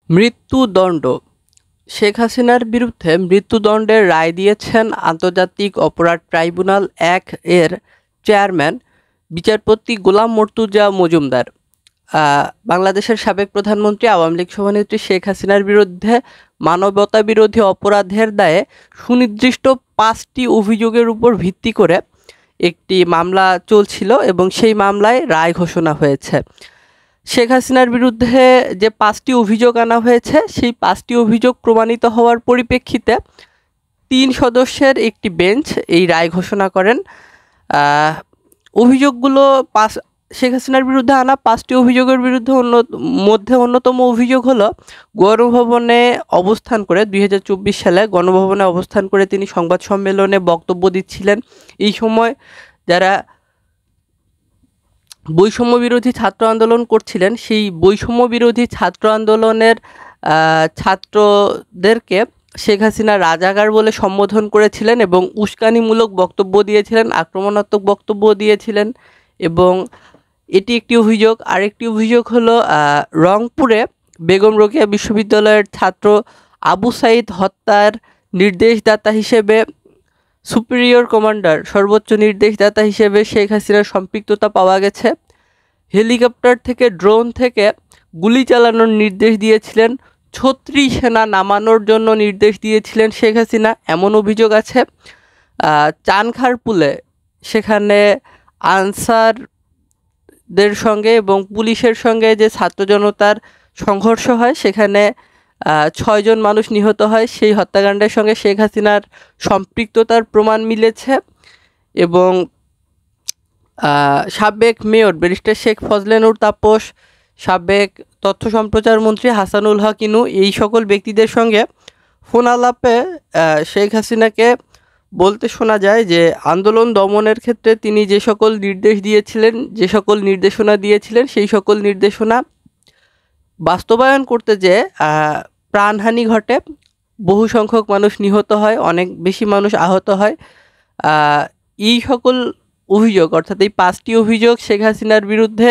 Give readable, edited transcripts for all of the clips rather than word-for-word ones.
মৃত্যুদণ্ড। শেখ হাসিনার বিরুদ্ধে মৃত্যুদণ্ডের রায় দিয়েছেন আন্তর্জাতিক অপরাধ ট্রাইব্যুনাল ১ এর চেয়ারম্যান বিচারপতি গোলাম মর্তুজা মজুমদার। বাংলাদেশের সাবেক প্রধানমন্ত্রী আওয়ামী লীগ সভানেত্রী শেখ হাসিনার বিরুদ্ধে মানবতাবিরোধী অপরাধের দায়ে সুনির্দিষ্ট ৫টি অভিযোগের উপর ভিত্তি করে একটি মামলা চলছিল এবং সেই মামলায় রায় ঘোষণা হয়েছে। শেখ হাসিনার বিরুদ্ধে যে ৫টি অভিযোগ আনা হয়েছে সেই ৫টি অভিযোগ প্রমাণিত হওয়ার পরিপ্রেক্ষিতে ৩ সদস্যের একটি বেঞ্চ এই রায় ঘোষণা করেন। অভিযোগগুলো শেখ হাসিনার বিরুদ্ধে আনা ৫টি অভিযোগের মধ্যে অন্যতম অভিযোগ হলো গণভবনে অবস্থান করে ২০২৪ সালে গণভবনে অবস্থান করে তিনি সংবাদ সম্মেলনে বক্তব্য দিচ্ছিলেন। এই সময় যারা বৈষম্য বিরোধী ছাত্র আন্দোলন করছিলেন সেই বৈষম্য বিরোধী ছাত্র আন্দোলনের ছাত্রদেরকে শেখ হাসিনা রাজাকার বলে সম্বোধন করেছিলেন এবং উস্কানিমূলক বক্তব্য দিয়েছিলেন, আক্রমণাত্মক বক্তব্য দিয়েছিলেন এবং এটি একটি অভিযোগ। আরেকটি অভিযোগ হলো রংপুরে বেগম রোকেয়া বিশ্ববিদ্যালয়ের ছাত্র আবু সাইদ হত্যার নির্দেশদাতা হিসেবে সুপিরিয়র কমান্ডার সর্বোচ্চ নির্দেশদাতা হিসেবে শেখ হাসিনার সম্পৃক্ততা পাওয়া গেছে। হেলিকপ্টার থেকে ড্রোন থেকে গুলি চালানোর নির্দেশ দিয়েছিলেন, ৩৬ সেনা নামানোর জন্য নির্দেশ দিয়েছিলেন শেখ হাসিনা, এমন অভিযোগ আছে। চানখারপুলে সেখানে আনসারদের সঙ্গে এবং পুলিশের সঙ্গে যে ছাত্র জনতার সংঘর্ষ হয় সেখানে ৬ জন মানুষ নিহত হয়, সেই হত্যাকাণ্ডের সঙ্গে শেখ হাসিনার সম্পৃক্ততার প্রমাণ মিলেছে। এবং সাবেক মেয়র ব্যারিস্টার শেখ ফজলে নূর তাপস, সাবেক তথ্য সম্প্রচার মন্ত্রী হাসানুল হক ইনু, এই সকল ব্যক্তিদের সঙ্গে ফোন আলাপে শেখ হাসিনাকে বলতে শোনা যায় যে আন্দোলন দমনের ক্ষেত্রে তিনি যে সকল নির্দেশ দিয়েছিলেন, যে সকল নির্দেশনা দিয়েছিলেন সেই সকল নির্দেশনা বাস্তবায়ন করতে যেয়ে প্রাণহানি ঘটে, বহু সংখ্যক মানুষ নিহত হয়, অনেক বেশি মানুষ আহত হয়। এই সকল অভিযোগ অর্থাৎ এই ৫টি অভিযোগ শেখ হাসিনার বিরুদ্ধে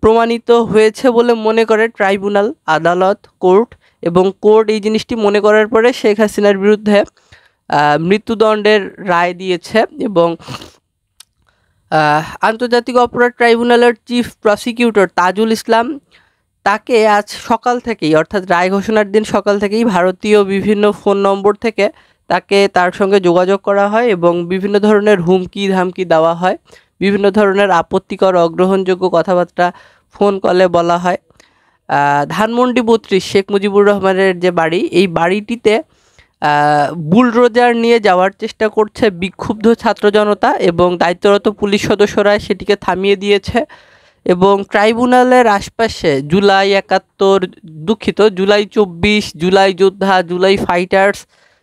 প্রমাণিত হয়েছে বলে মনে করে ট্রাইব্যুনাল, আদালত, কোর্ট, এবং কোর্ট এই জিনিসটি মনে করার পরে শেখ হাসিনার বিরুদ্ধে মৃত্যুদণ্ডের রায় দিয়েছে। এবং আন্তর্জাতিক অপরাধ ট্রাইব্যুনালের চিফ প্রসিকিউটর তাজুল ইসলাম তাকে আজ সকাল থেকেই অর্থাৎ রায় ঘোষণার দিন সকাল থেকেই ভারতীয় বিভিন্ন ফোন নম্বর থেকে তার সঙ্গে যোগাযোগ করা হয় এবং বিভিন্ন ধরনের হুমকি ধামকি দেওয়া হয়, বিভিন্ন ধরনের আপত্তিকর অগ্রহণযোগ্য কথাবার্তা ফোন কলে বলা হয়। ধানমন্ডি ৩২ শেখ মুজিবুর রহমানের যে বাড়ি, এই বাড়িটিতে বুলডোজার নিয়ে যাওয়ার চেষ্টা করছে বিক্ষুব্ধ ছাত্র জনতা এবং দায়িত্বরত পুলিশ সদস্যরা সেটিকে থামিয়ে দিয়েছে। এবং ট্রাইব্যুনালের আশপাশে জুলাই ৭১, জুলাই ২৪, জুলাই যোদ্ধা, জুলাই ফাইটার্স,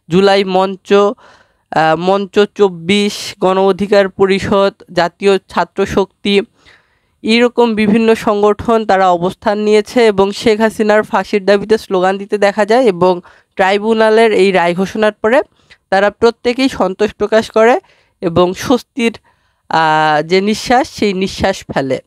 জুলাই মঞ্চ, মঞ্চ ২৪, গণ অধিকার পরিষদ, জাতীয় ছাত্র শক্তি, এইরকম বিভিন্ন সংগঠন তারা অবস্থান নিয়েছে এবং শেখ হাসিনার ফাঁসির দাবিতে স্লোগান দিতে দেখা যায়। এবং ট্রাইব্যুনালের এই রায় ঘোষণার পরে তারা প্রত্যেকেই সন্তোষ প্রকাশ করে এবং স্বস্তির যে নিঃশ্বাস সেই নিঃশ্বাস ফেলে।